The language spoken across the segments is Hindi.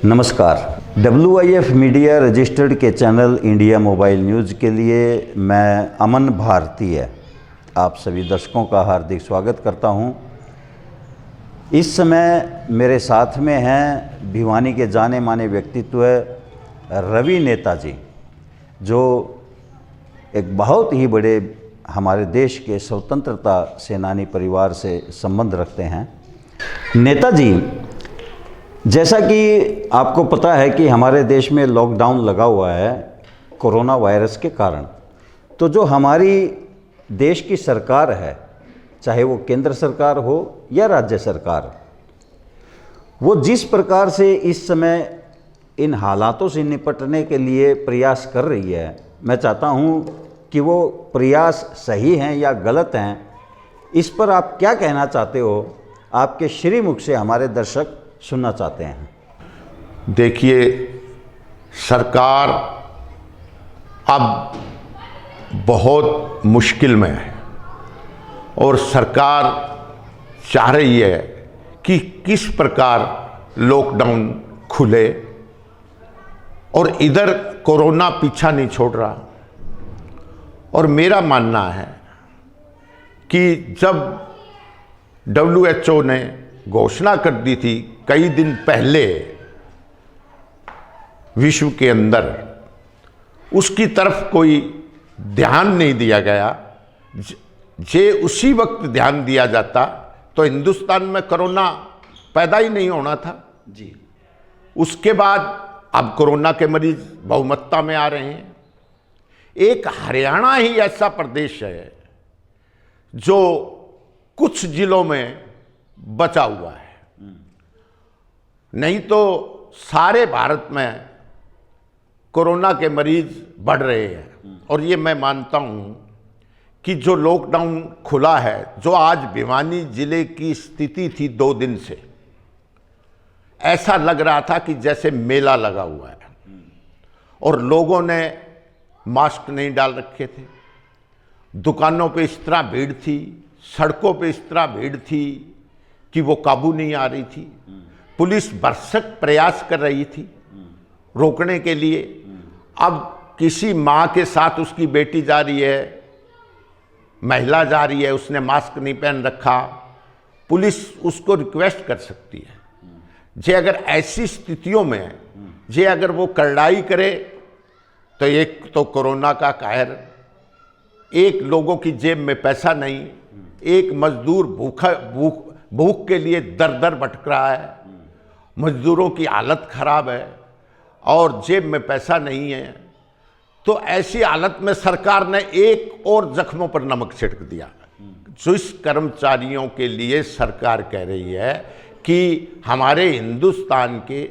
नमस्कार। WIF मीडिया रजिस्टर्ड के चैनल इंडिया मोबाइल न्यूज़ के लिए मैं अमन भारतीय आप सभी दर्शकों का हार्दिक स्वागत करता हूं। इस समय मेरे साथ में हैं भिवानी के जाने माने व्यक्तित्व रवि नेताजी, जो एक बहुत ही बड़े हमारे देश के स्वतंत्रता सेनानी परिवार से संबंध रखते हैं। नेताजी, जैसा कि आपको पता है कि हमारे देश में लॉकडाउन लगा हुआ है कोरोना वायरस के कारण, तो जो हमारी देश की सरकार है, चाहे वो केंद्र सरकार हो या राज्य सरकार, वो जिस प्रकार से इस समय इन हालातों से निपटने के लिए प्रयास कर रही है, मैं चाहता हूं कि वो प्रयास सही हैं या गलत हैं, इस पर आप क्या कहना चाहते हो? आपके श्रीमुख से हमारे दर्शक सुनना चाहते हैं। देखिए, सरकार अब बहुत मुश्किल में है और सरकार चाह रही है कि किस प्रकार लॉकडाउन खुले, और इधर कोरोना पीछा नहीं छोड़ रहा। और मेरा मानना है कि जब WHO ने घोषणा कर दी थी कई दिन पहले विश्व के अंदर, उसकी तरफ कोई ध्यान नहीं दिया गया। जे उसी वक्त ध्यान दिया जाता तो हिंदुस्तान में कोरोना पैदा ही नहीं होना था जी। उसके बाद अब कोरोना के मरीज बहुमत्ता में आ रहे हैं। एक हरियाणा ही ऐसा प्रदेश है जो कुछ जिलों में बचा हुआ है, नहीं तो सारे भारत में कोरोना के मरीज बढ़ रहे हैं। और ये मैं मानता हूं कि जो लॉकडाउन खुला है, जो आज भिवानी जिले की स्थिति थी 2 दिन से, ऐसा लग रहा था कि जैसे मेला लगा हुआ है और लोगों ने मास्क नहीं डाल रखे थे। दुकानों पे इस तरह भीड़ थी, सड़कों पे इस तरह भीड़ थी कि वो काबू नहीं आ रही थी। पुलिस भरसक प्रयास कर रही थी रोकने के लिए। अब किसी माँ के साथ उसकी बेटी जा रही है, महिला जा रही है, उसने मास्क नहीं पहन रखा, पुलिस उसको रिक्वेस्ट कर सकती है। जे अगर ऐसी स्थितियों में जे अगर वो करड़ाई करे तो एक तो कोरोना का कहर, एक लोगों की जेब में पैसा नहीं, एक मजदूर भूख के लिए दर दर भटक रहा है, मजदूरों की हालत खराब है और जेब में पैसा नहीं है। तो ऐसी हालत में सरकार ने एक और जख्मों पर नमक छिड़क दिया। जो इस कर्मचारियों के लिए सरकार कह रही है कि हमारे हिंदुस्तान के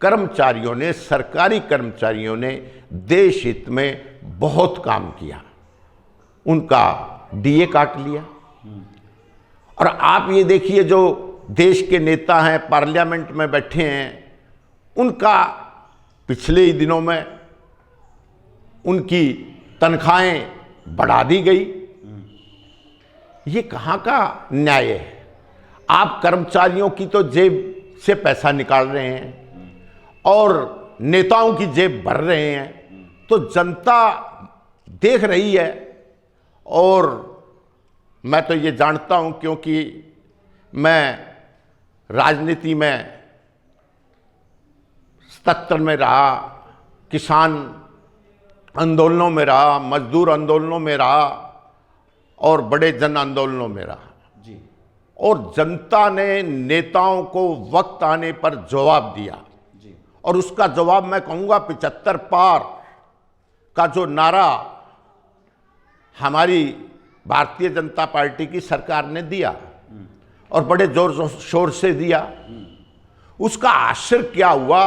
कर्मचारियों ने, सरकारी कर्मचारियों ने देश हित में बहुत काम किया, उनका DA काट लिया। और आप ये देखिए, जो देश के नेता हैं, पार्लियामेंट में बैठे हैं, उनका पिछले ही दिनों में उनकी तनख्वाहें बढ़ा दी गई। ये कहाँ का न्याय है? आप कर्मचारियों की तो जेब से पैसा निकाल रहे हैं और नेताओं की जेब भर रहे हैं, तो जनता देख रही है। और मैं तो ये जानता हूं, क्योंकि मैं राजनीति में 77 में रहा, किसान आंदोलनों में रहा, मजदूर आंदोलनों में रहा और बड़े जन आंदोलनों में रहा जी। और जनता ने नेताओं को वक्त आने पर जवाब दिया जी। और उसका जवाब मैं कहूँगा 75 पार का जो नारा हमारी भारतीय जनता पार्टी की सरकार ने दिया और बड़े जोर शोर से दिया, उसका असर क्या हुआ?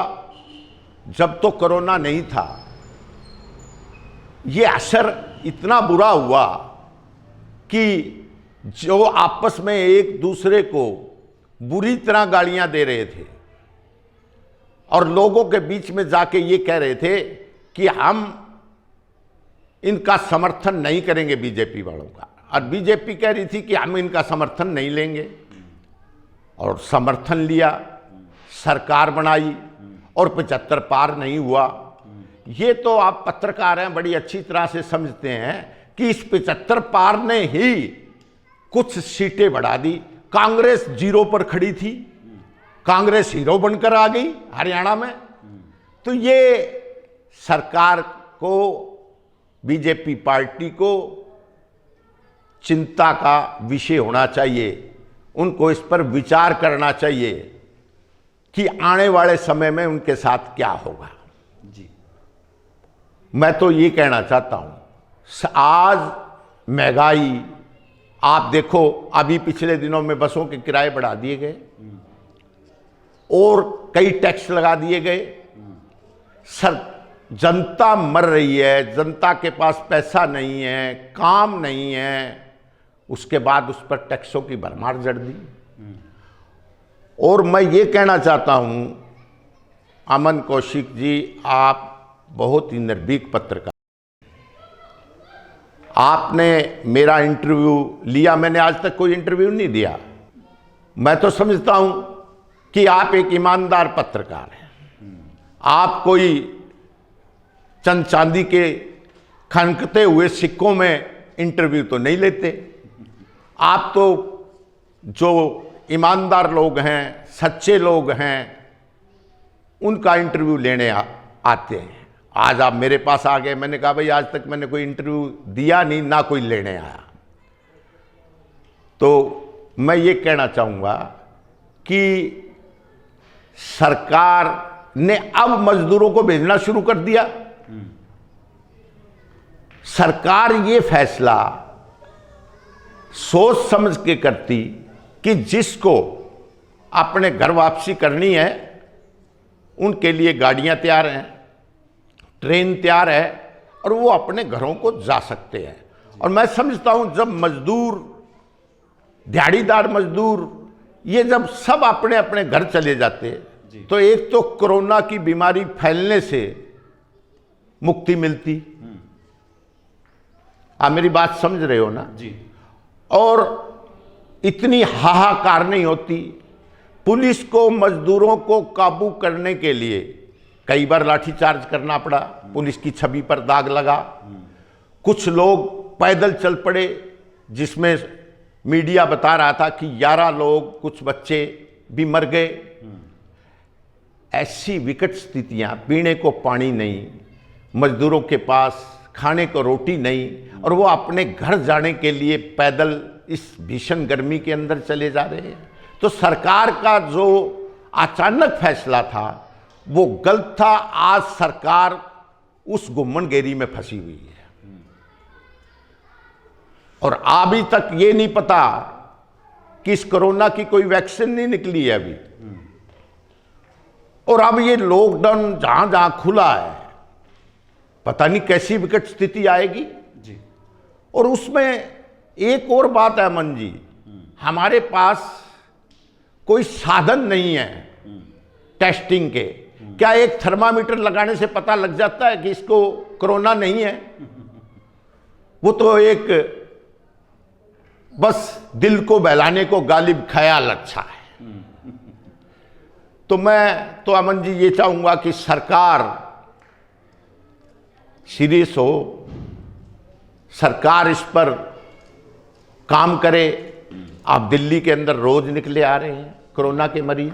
जब तो कोरोना नहीं था, ये असर इतना बुरा हुआ कि जो आपस में एक दूसरे को बुरी तरह गालियां दे रहे थे और लोगों के बीच में जाके ये कह रहे थे कि हम इनका समर्थन नहीं करेंगे बीजेपी वालों का, और बीजेपी कह रही थी कि हम इनका समर्थन नहीं लेंगे। और समर्थन लिया, सरकार बनाई और 75 पार नहीं हुआ। ये तो आप पत्रकार हैं, बड़ी अच्छी तरह से समझते हैं कि इस 75 पार ने ही कुछ सीटें बढ़ा दी। कांग्रेस 0 पर खड़ी थी, कांग्रेस हीरो बनकर आ गई हरियाणा में। तो ये सरकार को, बीजेपी पार्टी को चिंता का विषय होना चाहिए। उनको इस पर विचार करना चाहिए कि आने वाले समय में उनके साथ क्या होगा। जी, मैं तो ये कहना चाहता हूं, आज महंगाई आप देखो, अभी पिछले दिनों में बसों के किराए बढ़ा दिए गए और कई टैक्स लगा दिए गए। जनता मर रही है, जनता के पास पैसा नहीं है, काम नहीं है, उसके बाद उस पर टैक्सों की भरमार जड़ दी। और मैं ये कहना चाहता हूं, अमन कौशिक जी, आप बहुत ही निर्भीक पत्रकार, आपने मेरा इंटरव्यू लिया। मैंने आज तक कोई इंटरव्यू नहीं दिया। मैं तो समझता हूं कि आप एक ईमानदार पत्रकार हैं। आप कोई चंद चांदी के खनकते हुए सिक्कों में इंटरव्यू तो नहीं लेते। आप तो जो ईमानदार लोग हैं, सच्चे लोग हैं, उनका इंटरव्यू लेने आते हैं। आज आप मेरे पास आ गए, मैंने कहा भाई आज तक मैंने कोई इंटरव्यू दिया नहीं, ना कोई लेने आया। तो मैं ये कहना चाहूँगा कि सरकार ने अब मजदूरों को भेजना शुरू कर दिया। सरकार ये फैसला सोच समझ के करती कि जिसको अपने घर वापसी करनी है उनके लिए गाड़ियां तैयार हैं, ट्रेन तैयार है और वो अपने घरों को जा सकते हैं। और मैं समझता हूं जब मजदूर, दिहाड़ीदार मजदूर, ये जब सब अपने अपने घर चले जाते तो एक तो कोरोना की बीमारी फैलने से मुक्ति मिलती। आप मेरी बात समझ रहे हो ना जी। और इतनी हाहाकार नहीं होती। पुलिस को मजदूरों को काबू करने के लिए कई बार लाठीचार्ज करना पड़ा, पुलिस की छवि पर दाग लगा। कुछ लोग पैदल चल पड़े, जिसमें मीडिया बता रहा था कि 11 लोग, कुछ बच्चे भी मर गए। ऐसी विकट स्थितियां, पीने को पानी नहीं, मजदूरों के पास खाने को रोटी नहीं, और वो अपने घर जाने के लिए पैदल इस भीषण गर्मी के अंदर चले जा रहे हैं। तो सरकार का जो अचानक फैसला था वो गलत था। आज सरकार उस गुम्मनगेरी में फंसी हुई है और अभी तक ये नहीं पता कि इस कोरोना की कोई वैक्सीन नहीं निकली है अभी। और अब ये लॉकडाउन जहां जहां खुला है, पता नहीं कैसी विकट स्थिति आएगी जी। और उसमें एक और बात है अमन जी, हमारे पास कोई साधन नहीं है टेस्टिंग के। क्या एक थर्मामीटर लगाने से पता लग जाता है कि इसको कोरोना नहीं है? वो तो एक बस दिल को बहलाने को गालिब ख्याल अच्छा है। तो मैं तो अमन जी ये चाहूंगा कि सरकार सीरियस हो, सरकार इस पर काम करे। आप दिल्ली के अंदर रोज निकले आ रहे हैं कोरोना के मरीज,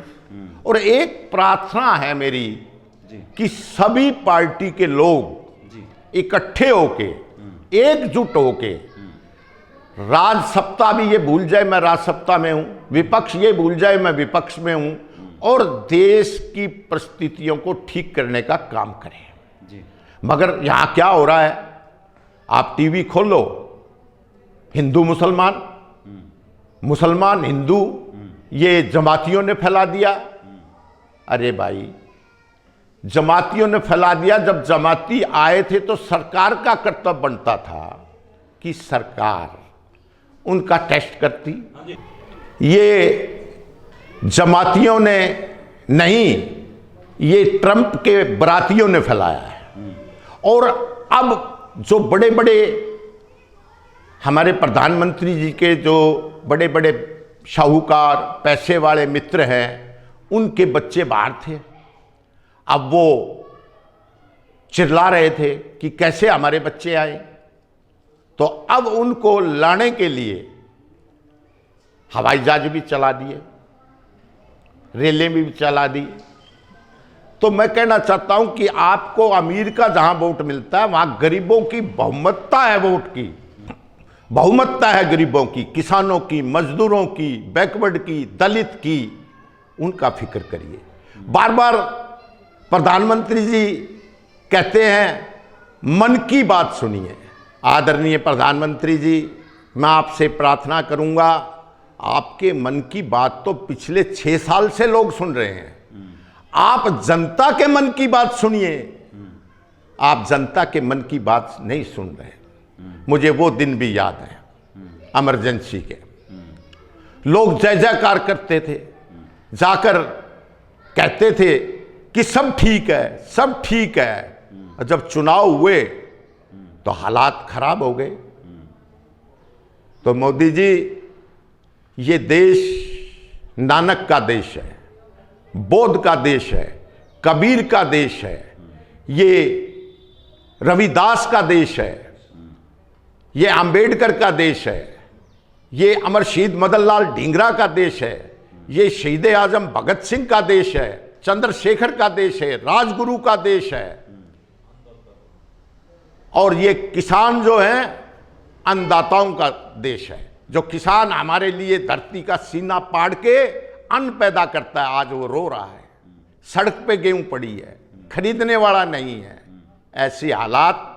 और एक प्रार्थना है मेरी कि सभी पार्टी के लोग इकट्ठे होके, एकजुट होके, राज सत्ता भी ये भूल जाए मैं राज सत्ता में हूं, विपक्ष ये भूल जाए मैं विपक्ष में हूं, और देश की परिस्थितियों को ठीक करने का काम करें। मगर यहां क्या हो रहा है, आप टीवी खोलो, हिंदू मुसलमान, मुसलमान हिंदू, ये जमातियों ने फैला दिया। अरे भाई, जमातियों ने फैला दिया। जब जमाती आए थे तो सरकार का कर्तव्य बनता था कि सरकार उनका टेस्ट करती। ये जमातियों ने नहीं, ये ट्रंप के बरातियों ने फैलाया है। और अब जो बड़े बड़े हमारे प्रधानमंत्री जी के जो बड़े बड़े शाहूकार पैसे वाले मित्र हैं, उनके बच्चे बाहर थे। अब वो चिल्ला रहे थे कि कैसे हमारे बच्चे आए, तो अब उनको लाने के लिए हवाई जहाज भी चला दिए, रेलें भी चला दी। तो मैं कहना चाहता हूं कि आपको अमीर का जहां वोट मिलता है वहां गरीबों की बहुमतता है, वोट की बहुमतता है, गरीबों की, किसानों की, मजदूरों की, बैकवर्ड की, दलित की, उनका फिक्र करिए। बार बार प्रधानमंत्री जी कहते हैं मन की बात सुनिए। आदरणीय प्रधानमंत्री जी, मैं आपसे प्रार्थना करूंगा, आपके मन की बात तो पिछले 6 साल से लोग सुन रहे हैं, आप जनता के मन की बात सुनिए। आप जनता के मन की बात नहीं सुन रहे। मुझे वो दिन भी याद है इमरजेंसी के, लोग जय जयकार करते थे, जाकर कहते थे कि सब ठीक है, सब ठीक है। और जब चुनाव हुए तो हालात खराब हो गए। तो मोदी जी, ये देश नानक का देश है, बौद्ध का देश है, कबीर का देश है, ये रविदास का देश है, ये अंबेडकर का देश है, ये अमर शहीद मदन लाल ढींगरा का देश है, ये शहीद आजम भगत सिंह का देश है, चंद्रशेखर का देश है, राजगुरु का देश है। और ये किसान जो है अन्नदाताओं का देश है, जो किसान हमारे लिए धरती का सीना पाड़ के अन्न पैदा करता है। आज वो रो रहा है, सड़क पे गेहूं पड़ी है, खरीदने वाला नहीं है। ऐसी हालात,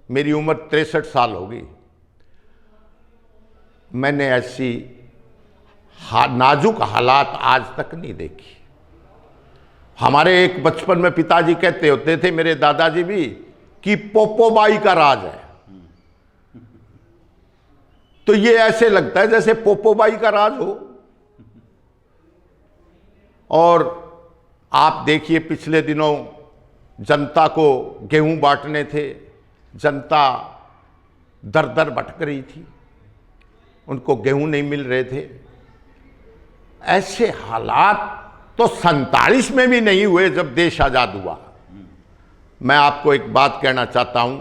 मेरी उम्र 63 साल हो गई, मैंने ऐसी नाजुक हालात आज तक नहीं देखी। हमारे एक बचपन में पिताजी कहते होते थे, मेरे दादाजी भी, कि पोपोबाई का राज है। तो ये ऐसे लगता है जैसे पोपोबाई का राज हो। और आप देखिए, पिछले दिनों जनता को गेहूं बांटने थे, जनता दर दर भटक रही थी, उनको गेहूं नहीं मिल रहे थे। ऐसे हालात तो 47 में भी नहीं हुए जब देश आजाद हुआ। मैं आपको एक बात कहना चाहता हूं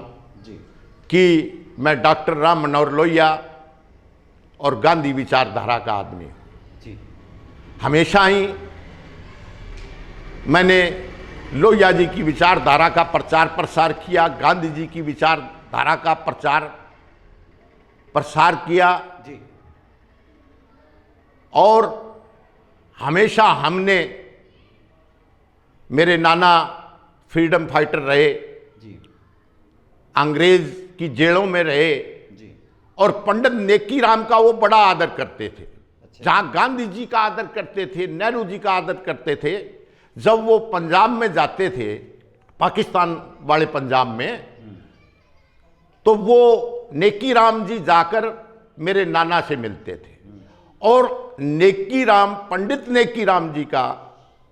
कि मैं डॉक्टर राम मनोहर लोहिया और गांधी विचारधारा का आदमी हूं। हमेशा ही मैंने लोहिया जी की विचारधारा का प्रचार प्रसार किया, गांधी जी की विचारधारा का प्रचार प्रसार किया जी। और हमेशा हमने, मेरे नाना फ्रीडम फाइटर रहे जी, अंग्रेज की जेलों में रहे जी, और पंडित नेकी राम का वो बड़ा आदर करते थे। अच्छा। जहां गांधी जी का आदर करते थे, नेहरू जी का आदर करते थे, जब वो पंजाब में जाते थे, पाकिस्तान वाले पंजाब में, तो वो नेकी राम जी जाकर मेरे नाना से मिलते थे। और नेकी राम, पंडित नेकी राम जी का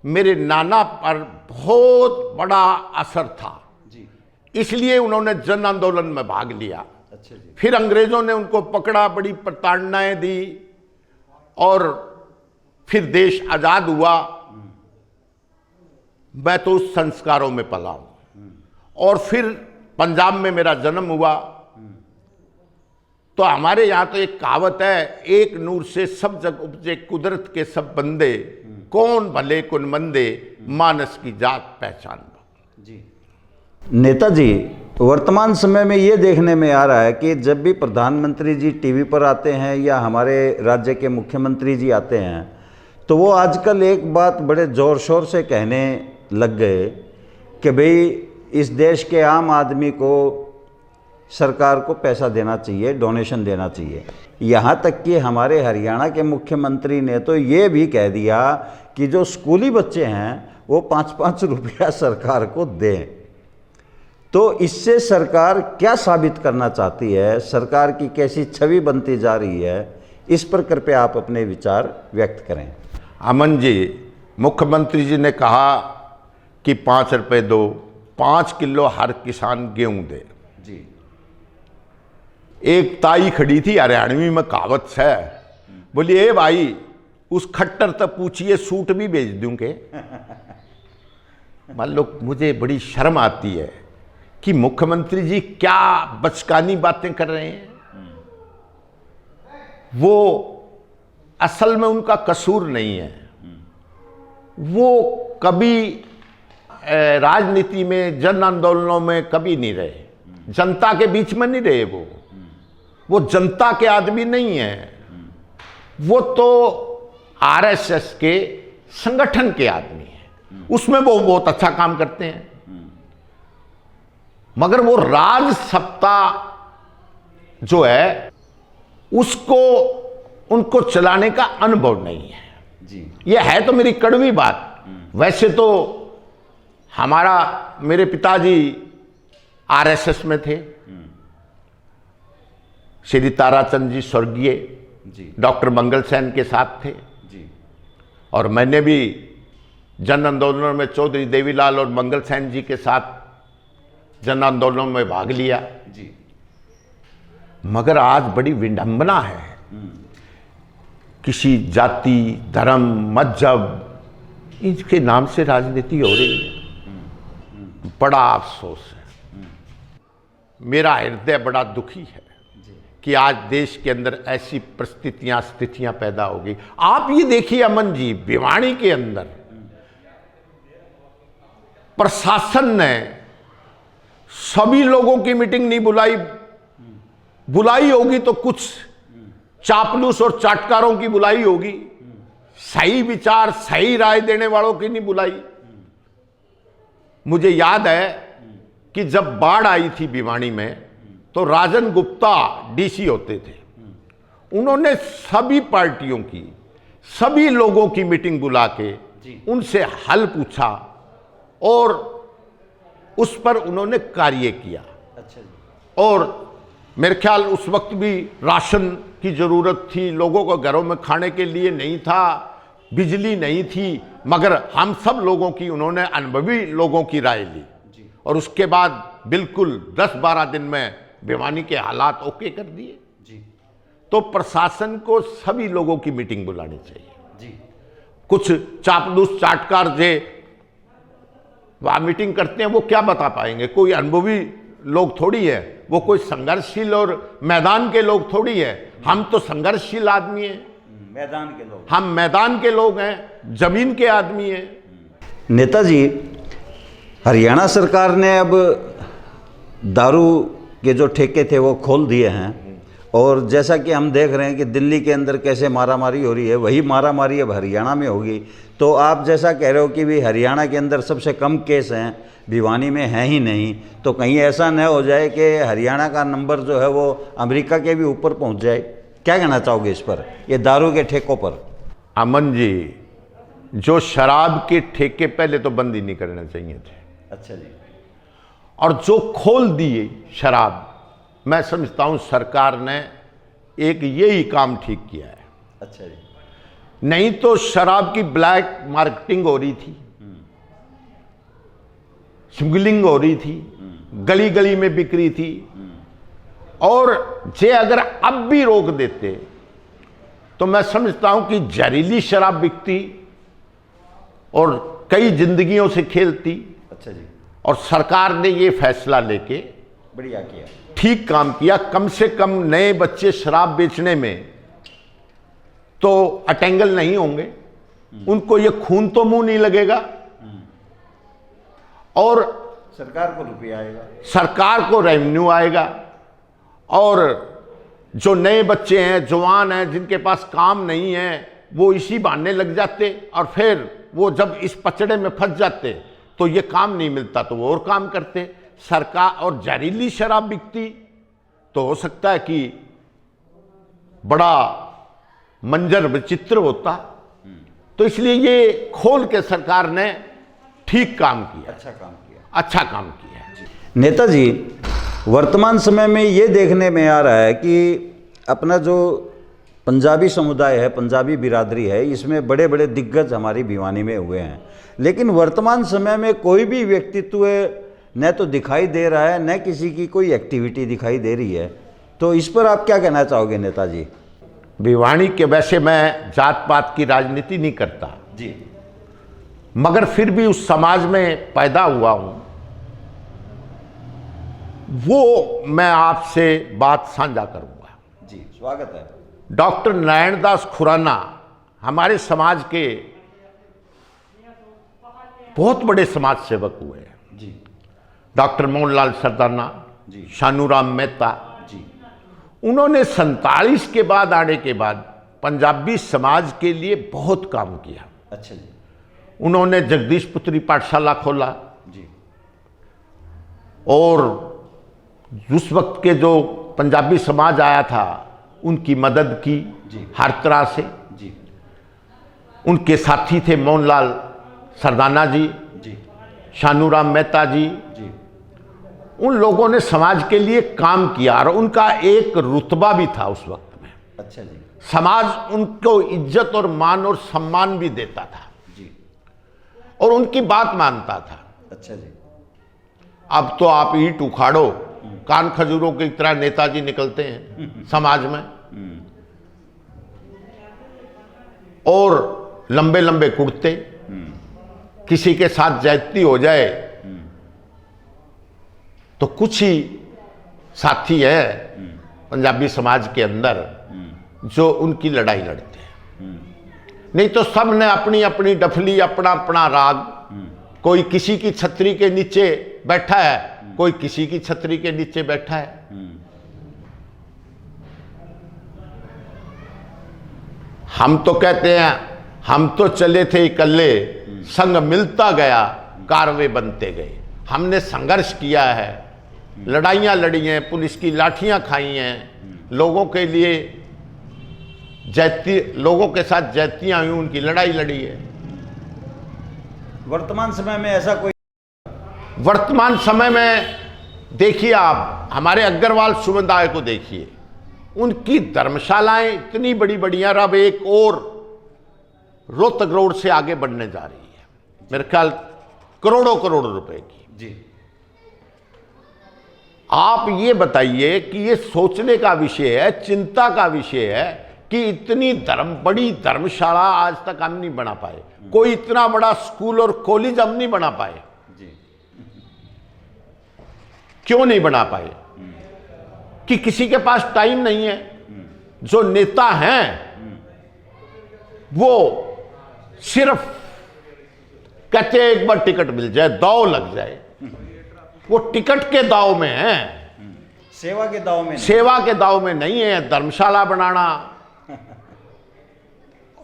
मेरे नाना पर बहुत बड़ा असर था जी। इसलिए उन्होंने जन आंदोलन में भाग लिया। अच्छा जी। फिर अंग्रेजों ने उनको पकड़ा, बड़ी प्रताड़नाएं दी, और फिर देश आजाद हुआ। मैं तो उस संस्कारों में पला हूं। और फिर पंजाब में मेरा जन्म हुआ। तो हमारे यहां तो एक कहावत है, एक नूर से सब जग उपजे कुदरत के सब बंदे, कौन भले कौन मंदे, मानस की जात पहचान जी। नेताजी, वर्तमान समय में ये देखने में आ रहा है कि जब भी प्रधानमंत्री जी टीवी पर आते हैं या हमारे राज्य के मुख्यमंत्री जी आते हैं, तो वो आजकल एक बात बड़े ज़ोर शोर से कहने लग गए कि भाई इस देश के आम आदमी को सरकार को पैसा देना चाहिए, डोनेशन देना चाहिए। यहाँ तक कि हमारे हरियाणा के मुख्यमंत्री ने तो ये भी कह दिया कि जो स्कूली बच्चे हैं वो 5-5 रुपया सरकार को दें। तो इससे सरकार क्या साबित करना चाहती है, सरकार की कैसी छवि बनती जा रही है, इस पर कृपया आप अपने विचार व्यक्त करें। अमन जी, मुख्यमंत्री जी ने कहा कि 5 रुपये दो, 5 किलो हर किसान गेहूं दे जी। एक ताई खड़ी थी, हरियाणवी में कहावत है, बोली, ए भाई, उस खट्टर तक पूछिए सूट भी भेज दूं के। मान लो मुझे बड़ी शर्म आती है कि मुख्यमंत्री जी क्या बचकानी बातें कर रहे हैं। वो असल में उनका कसूर नहीं है, वो कभी राजनीति में जन आंदोलनों में कभी नहीं रहे, जनता के बीच में नहीं रहे। वो जनता के आदमी नहीं है, वो तो आरएसएस के संगठन के आदमी हैं। उसमें वो बहुत अच्छा काम करते हैं, मगर वो राज सत्ता जो है उसको उनको चलाने का अनुभव नहीं है जी। ये है तो मेरी कड़वी बात। वैसे तो मेरे पिताजी आरएसएस में थे, श्री ताराचंद जी स्वर्गीय डॉक्टर मंगल सेन के साथ थे जी। और मैंने भी जन आंदोलनों में चौधरी देवीलाल और मंगल सेन जी के साथ जन आंदोलनों में भाग लिया जी। मगर आज बड़ी विडंबना है, किसी जाति धर्म मजहब इसके नाम से राजनीति हो रही है। बड़ा अफसोस है, मेरा हृदय बड़ा दुखी है कि आज देश के अंदर ऐसी स्थितियां पैदा हो गई। आप ये देखिए अमन जी, भिवानी के अंदर प्रशासन ने सभी लोगों की मीटिंग नहीं बुलाई होगी तो कुछ चापलूस और चाटकारों की बुलाई होगी, सही विचार सही राय देने वालों की नहीं बुलाई। मुझे याद है कि जब बाढ़ आई थी भिवानी में तो राजन गुप्ता डीसी होते थे, उन्होंने सभी पार्टियों की सभी लोगों की मीटिंग बुला के उनसे हल पूछा और उस पर उन्होंने कार्य किया। अच्छा जी। और मेरे ख्याल उस वक्त भी राशन की जरूरत थी, लोगों को घरों में खाने के लिए नहीं था, बिजली नहीं थी, मगर हम सब लोगों की उन्होंने अनुभवी लोगों की राय ली और उसके बाद बिल्कुल 10-12 दिन में भिवानी के हालात ओके कर दिए जी। तो प्रशासन को सभी लोगों की मीटिंग बुलानी चाहिए जी। कुछ चापलूस चाटकार जे वहां मीटिंग करते हैं वो क्या बता पाएंगे? कोई अनुभवी लोग थोड़ी है, वो कोई संघर्षशील और मैदान के लोग थोड़ी है। हम तो संघर्षशील आदमी हैं, मैदान के लोग, हम मैदान के लोग हैं, जमीन के आदमी हैं। नेताजी, हरियाणा सरकार ने अब दारू के जो ठेके थे वो खोल दिए हैं और जैसा कि हम देख रहे हैं कि दिल्ली के अंदर कैसे मारामारी हो रही है, वही मारामारी अब हरियाणा में होगी। तो आप जैसा कह रहे हो कि भी हरियाणा के अंदर सबसे कम केस हैं, भिवानी में है ही नहीं, तो कहीं ऐसा न हो जाए कि हरियाणा का नंबर जो है वो अमेरिका के भी ऊपर पहुंच जाए। क्या कहना चाहोगे इस पर, ये दारू के ठेकों पर? अमन जी, जो शराब के ठेके पहले तो बंद ही नहीं करने चाहिए थे। अच्छा जी। और जो खोल दिए शराब, मैं समझता हूं सरकार ने एक यही काम ठीक किया है। अच्छा जी। नहीं तो शराब की ब्लैक मार्केटिंग हो रही थी, स्मगलिंग हो रही थी, गली गली में बिक्री थी। और जे अगर अब भी रोक देते तो मैं समझता हूं कि जहरीली शराब बिकती और कई जिंदगियों से खेलती। अच्छा जी। और सरकार ने ये फैसला लेके बढ़िया किया, ठीक काम किया। कम से कम नए बच्चे शराब बेचने में तो अटेंगल नहीं होंगे, उनको ये खून तो मुंह नहीं लगेगा और सरकार को रुपया आएगा, सरकार को रेवेन्यू आएगा। और जो नए बच्चे हैं, जवान हैं, जिनके पास काम नहीं है, वो इसी बहाने लग जाते और फिर वो जब इस पचड़े में फंस जाते तो ये काम नहीं मिलता तो वो और काम करते। सरकार और जहरीली शराब बिकती तो हो सकता है कि बड़ा मंजर विचित्र होता। तो इसलिए ये खोल के सरकार ने ठीक काम किया, अच्छा काम किया। नेताजी, वर्तमान समय में ये देखने में आ रहा है कि अपना जो पंजाबी समुदाय है, पंजाबी बिरादरी है, इसमें बड़े बड़े दिग्गज हमारी भिवानी में हुए हैं, लेकिन वर्तमान समय में कोई भी व्यक्तित्व न तो दिखाई दे रहा है, न किसी की कोई एक्टिविटी दिखाई दे रही है। तो इस पर आप क्या कहना चाहोगे नेताजी? भिवानी के, वैसे मैं जात पात की राजनीति नहीं करता जी, मगर फिर भी उस समाज में पैदा हुआ हूं, वो मैं आपसे बात साझा करूंगा। जी, स्वागत है। डॉक्टर नारायण दास खुराना हमारे समाज के बहुत बड़े समाज सेवक हुए हैं। जी डॉक्टर मोहनलाल सरदाना जी, शानूराम मेहता जी, उन्होंने 47 के बाद आने के बाद पंजाबी समाज के लिए बहुत काम किया। अच्छा जी, उन्होंने जगदीश पुत्री पाठशाला खोला जी, और उस वक्त के जो पंजाबी समाज आया था उनकी मदद की जी, हर तरह से। जी, उनके साथी थे मोहनलाल सरदाना जी, जी, शानूराम मेहता जी। जी, उन लोगों ने समाज के लिए काम किया और उनका एक रुतबा भी था उस वक्त में। अच्छा जी, समाज उनको इज्जत और मान और सम्मान भी देता था जी, और उनकी बात मानता था। अच्छा जी, अब तो आप ईंट उखाड़ो, कान खजूरों की तरह नेताजी निकलते हैं समाज में, और लंबे लंबे कुर्ते, किसी के साथ ज्यादती हो जाए तो कुछ ही साथी है पंजाबी समाज के अंदर जो उनकी लड़ाई लड़ते हैं, नहीं तो सब ने अपनी अपनी डफली, अपना अपना राग। कोई किसी की छतरी के नीचे बैठा है, कोई किसी की छतरी के नीचे बैठा है। हम तो कहते हैं हम तो चले थे इकल्ले, संग मिलता गया, कारवे बनते गए। हमने संघर्ष किया है, लड़ाइयाँ लड़ी हैं, पुलिस की लाठियाँ खाई हैं, लोगों के लिए लोगों के साथ जैतियाँ हुई, उनकी लड़ाई लड़ी है। वर्तमान समय में ऐसा कोई, वर्तमान समय में देखिए आप हमारे अग्रवाल समुदाय को देखिए, उनकी धर्मशालाएं इतनी बड़ी बड़ी हैं, अब एक और रोहतक रोड से आगे बढ़ने जा रही है, मेरे ख्याल करोड़ों करोड़ रुपए की। जी, आप ये बताइए कि ये सोचने का विषय है, चिंता का विषय है कि इतनी बड़ी धर्मशाला आज तक हम नहीं बना पाए, कोई इतना बड़ा स्कूल और कॉलेज हम नहीं बना पाए। जी, क्यों नहीं बना पाए? कि किसी के पास टाइम नहीं है। जो नेता हैं वो सिर्फ कहते हैं एक बार टिकट मिल जाए, दाव लग जाए, वो टिकट के दाव में है, सेवा के दाव में नहीं। सेवा के दाव में नहीं है। धर्मशाला बनाना,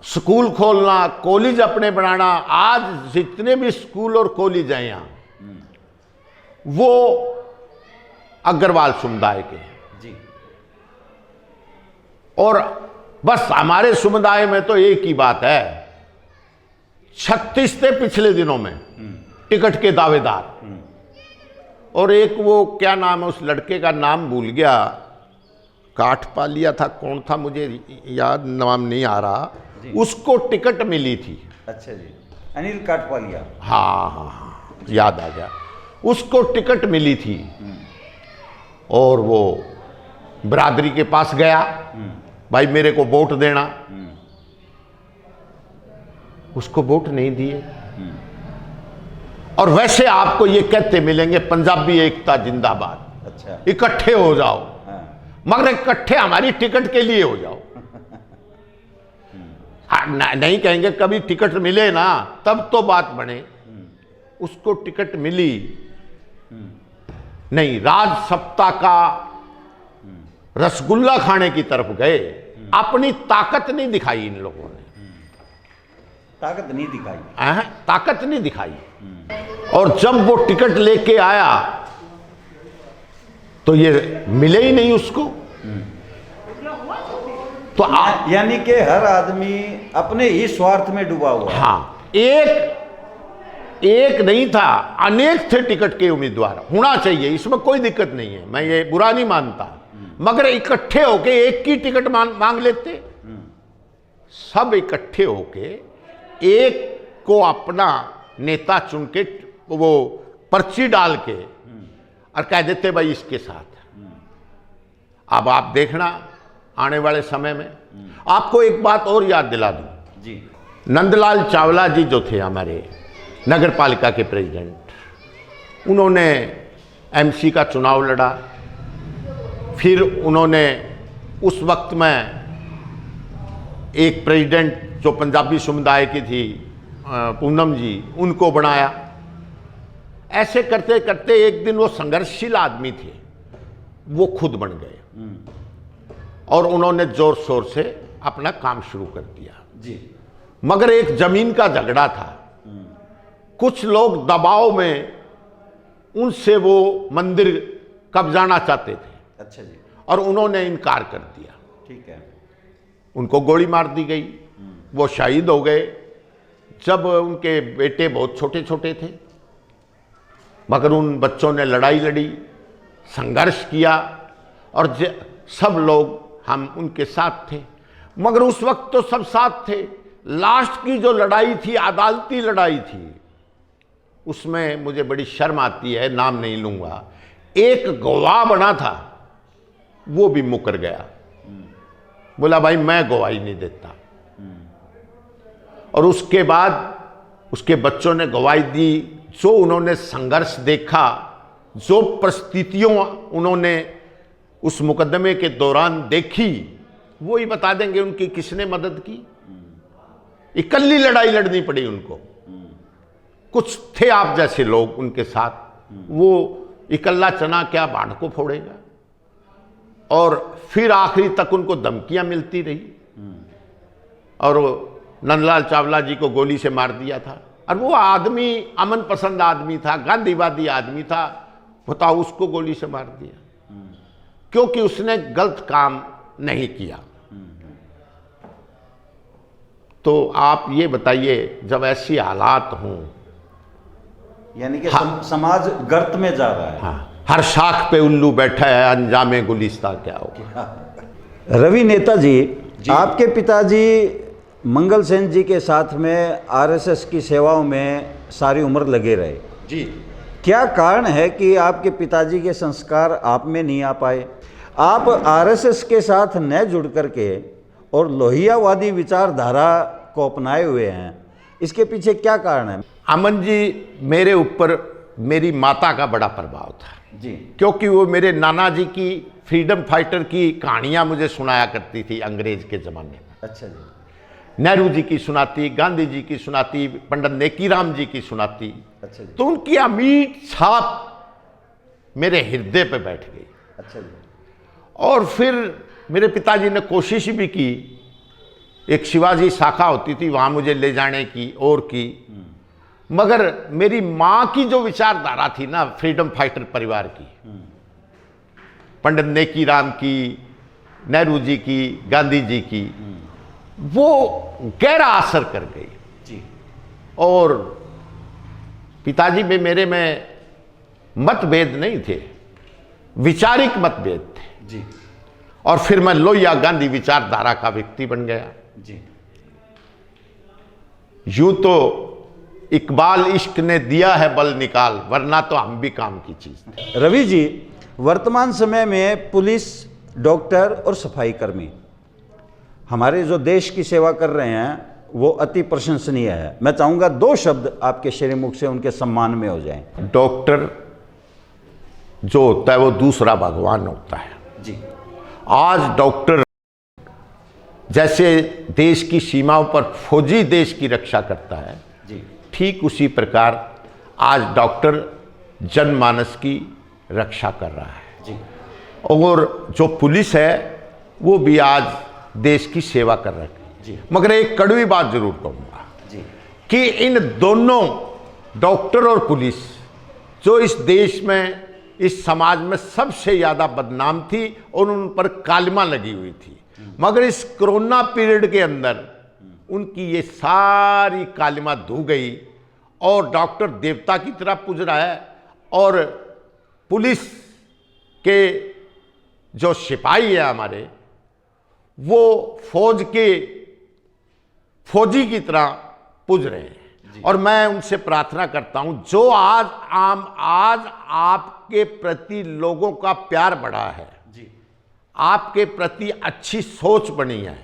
स्कूल खोलना, कॉलेज अपने बनाना, आज जितने भी स्कूल और कॉलेज हैं यहां वो अग्रवाल समुदाय के हैं। जी, और बस हमारे समुदाय में तो एक ही बात है, 36 थे पिछले दिनों में टिकट के दावेदार, और एक वो क्या नाम है उस लड़के का, नाम भूल गया, काठपालिया था, कौन था मुझे याद नाम नहीं आ रहा, उसको टिकट मिली थी। अच्छा जी, अनिल काठपालिया। हाँ हाँ हाँ, याद आ गया, उसको टिकट मिली थी और वो बिरादरी के पास गया, भाई मेरे को वोट देना, उसको वोट नहीं दिए। और वैसे आपको ये कहते मिलेंगे पंजाबी एकता जिंदाबाद, अच्छा, इकट्ठे हो जाओ, हाँ, मगर इकट्ठे हमारी टिकट के लिए हो जाओ। नहीं कहेंगे कभी टिकट मिले ना तब तो बात बने। उसको टिकट मिली नहीं, राज सप्ताह का रसगुल्ला खाने की तरफ गए, अपनी ताकत नहीं दिखाई इन लोगों ने, ताकत नहीं दिखाई। ताकत नहीं दिखाई। और जब वो टिकट लेके आया तो ये मिले ही नहीं उसको। तो आप यानी कि हर आदमी अपने ही स्वार्थ में डूबा हुआ है। हाँ, एक नहीं था, अनेक थे टिकट के उम्मीदवार, होना चाहिए, इसमें कोई दिक्कत नहीं है, मैं ये बुरा नहीं मानता, मगर इकट्ठे होके एक की टिकट मांग लेते। सब इकट्ठे होके एक को अपना नेता चुन के वो पर्ची डाल के और कह देते भाई इसके साथ। अब आप देखना आने वाले समय में। आपको एक बात और याद दिला दूं, जी, नंदलाल चावला जी जो थे हमारे, नगर पालिका के प्रेसिडेंट। उन्होंने एमसी का चुनाव लड़ा। फिर उन्होंने उस वक्त में एक प्रेसिडेंट जो पंजाबी समुदाय की थी, पूनम जी, उनको बनाया। ऐसे करते करते एक दिन वो संघर्षशील आदमी थे, वो खुद बन गए और उन्होंने जोर शोर से अपना काम शुरू कर दिया जी। मगर एक जमीन का झगड़ा था। कुछ लोग दबाव में उनसे वो मंदिर कब्जाना चाहते थे। अच्छा जी। और उन्होंने इनकार कर दिया। ठीक है। उनको गोली मार दी गई, वो शहीद हो गए जब उनके बेटे बहुत छोटे छोटे थे। मगर उन बच्चों ने लड़ाई लड़ी, संघर्ष किया और सब लोग हम उनके साथ थे। मगर उस वक्त तो सब साथ थे। लास्ट की जो लड़ाई थी, अदालती लड़ाई थी, उसमें मुझे बड़ी शर्म आती है, नाम नहीं लूंगा। एक गवाह बना था, वो भी मुकर गया, बोला भाई मैं गवाही नहीं देता। और उसके बाद उसके बच्चों ने गवाही दी। जो उन्होंने संघर्ष देखा, जो परिस्थितियों उन्होंने उस मुकदमे के दौरान देखी, वो ही बता देंगे उनकी किसने मदद की। इकल्ली लड़ाई लड़नी पड़ी उनको। कुछ थे आप जैसे लोग उनके साथ, वो इकल्ला चना क्या बाढ़ को फोड़ेगा। और फिर आखिरी तक उनको धमकियां मिलती रही और नंदलाल चावला जी को गोली से मार दिया था। और वो आदमी अमन पसंद आदमी था, गांधीवादी आदमी था, बताओ उसको गोली से मार दिया क्योंकि उसने गलत काम नहीं किया। तो आप ये बताइए, जब ऐसी हालात हों, यानी कि समाज गर्त में जा रहा है। हाँ, हर शाख पे उल्लू बैठा है, अंजामे गुलिस्ता क्या होगा। रवि नेताजी, आपके पिताजी मंगल सेन जी के साथ में आरएसएस की सेवाओं में सारी उम्र लगे रहे जी। क्या कारण है कि आपके पिताजी के संस्कार आप में नहीं आ पाए? आप आरएसएस के साथ न जुड़ करके और लोहियावादी विचारधारा को अपनाए हुए हैं, इसके पीछे क्या कारण है? अमन जी, मेरे ऊपर मेरी माता का बड़ा प्रभाव था जी, क्योंकि वो मेरे नाना जी की फ्रीडम फाइटर की कहानियां मुझे सुनाया करती थी अंग्रेज के ज़माने में। अच्छा जी। नेहरू जी की सुनाती, गांधी जी की सुनाती, पंडित नेकीराम जी की सुनाती। अच्छा जी। तो उनकी अमीट छाप मेरे हृदय पे बैठ गई। अच्छा जी। और फिर मेरे पिताजी ने कोशिश भी की, एक शिवाजी शाखा होती थी वहाँ मुझे ले जाने की और की, मगर मेरी माँ की जो विचारधारा थी ना फ्रीडम फाइटर परिवार की, पंडित नेकीराम की, नेहरू जी की, गांधी जी की, वो गहरा असर कर गई जी। और पिताजी में मेरे में मतभेद नहीं थे, वैचारिक मतभेद थे जी। और फिर मैं लोहिया गांधी विचारधारा का व्यक्ति बन गया जी। यूं तो इकबाल इश्क ने दिया है बल निकाल, वरना तो हम भी काम की चीज थे। रवि जी, वर्तमान समय में पुलिस, डॉक्टर और सफाई कर्मी हमारे जो देश की सेवा कर रहे हैं वो अति प्रशंसनीय है। मैं चाहूँगा 2 शब्द आपके श्रीमुख से उनके सम्मान में हो जाएं। डॉक्टर जो होता है वो दूसरा भगवान होता है जी। आज डॉक्टर जैसे देश की सीमाओं पर फौजी देश की रक्षा करता है जी, ठीक उसी प्रकार आज डॉक्टर जनमानस की रक्षा कर रहा है जी। और जो पुलिस है वो भी आज देश की सेवा कर रही है जी। मगर एक कड़वी बात जरूर कहूँगा जी कि इन दोनों डॉक्टर और पुलिस जो इस देश में, इस समाज में सबसे ज़्यादा बदनाम थी और उन पर कालिमा लगी हुई थी, मगर इस कोरोना पीरियड के अंदर उनकी ये सारी कालिमा धो गई और डॉक्टर देवता की तरह पूज रहा है और पुलिस के जो सिपाही है हमारे, वो फौजी की तरह पूज रहे हैं। और मैं उनसे प्रार्थना करता हूं, जो आज आपके प्रति लोगों का प्यार बढ़ा है जी, आपके प्रति अच्छी सोच बनी है,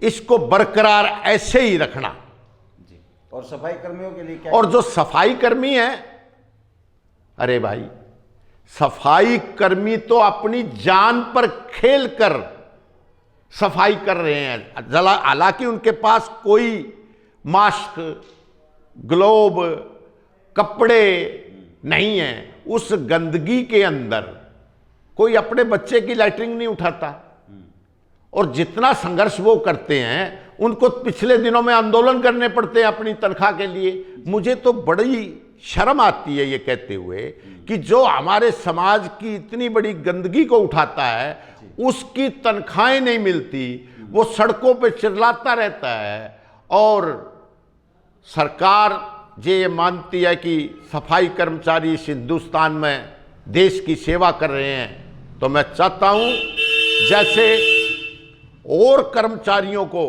इसको बरकरार ऐसे ही रखना। और सफाई कर्मियों के लिए क्या? और जो सफाई कर्मी है, अरे भाई, सफाई कर्मी तो अपनी जान पर खेल कर सफाई कर रहे हैं। हालांकि उनके पास कोई मास्क, ग्लोब, कपड़े नहीं है। उस गंदगी के अंदर कोई अपने बच्चे की लैट्रिन नहीं उठाता। और जितना संघर्ष वो करते हैं, उनको पिछले दिनों में आंदोलन करने पड़ते हैं अपनी तनख्वाह के लिए। मुझे तो बड़ी शर्म आती है ये कहते हुए कि जो हमारे समाज की इतनी बड़ी गंदगी को उठाता है, उसकी तनख्वाहें नहीं मिलती, वो सड़कों पे चिल्लाता रहता है। और सरकार ये मानती है कि सफाई कर्मचारी इस हिंदुस्तान में देश की सेवा कर रहे हैं। तो मैं चाहता हूं जैसे और कर्मचारियों को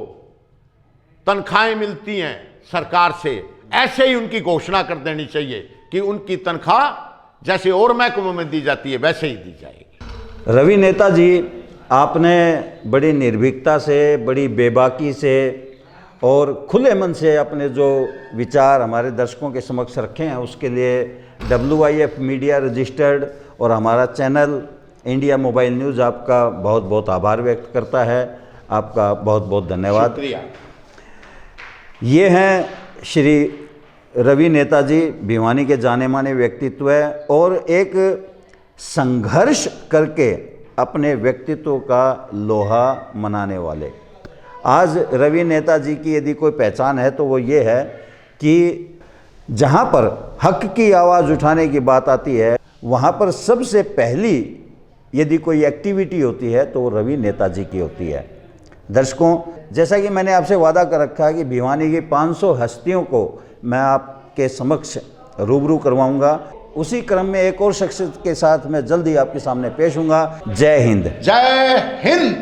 तनख्वाहें मिलती हैं सरकार से, ऐसे ही उनकी घोषणा कर देनी चाहिए कि उनकी तनख्वाह जैसे और महकमों में दी जाती है वैसे ही दी जाएगी। रवि नेता जी, आपने बड़ी निर्भीकता से, बड़ी बेबाकी से और खुले मन से अपने जो विचार हमारे दर्शकों के समक्ष रखे हैं, उसके लिए WIF मीडिया रजिस्टर्ड और हमारा चैनल इंडिया मोबाइल न्यूज़ आपका बहुत बहुत आभार व्यक्त करता है। आपका बहुत बहुत धन्यवाद। शुक्रिया। ये हैं श्री रवि नेता जी, भिवानी के जाने माने व्यक्तित्व है और एक संघर्ष करके अपने व्यक्तित्व का लोहा मनाने वाले। आज रवि नेता जी की यदि कोई पहचान है तो वो ये है कि जहाँ पर हक की आवाज़ उठाने की बात आती है, वहाँ पर सबसे पहली यदि कोई एक्टिविटी होती है तो वो रवि नेता जी की होती है। दर्शकों, जैसा कि मैंने आपसे वादा कर रखा है कि भिवानी की 500 हस्तियों को मैं आपके समक्ष रूबरू करवाऊंगा, उसी क्रम में एक और शख्सियत के साथ मैं जल्दी आपके सामने पेश हूँगा। जय हिंद। जय हिंद।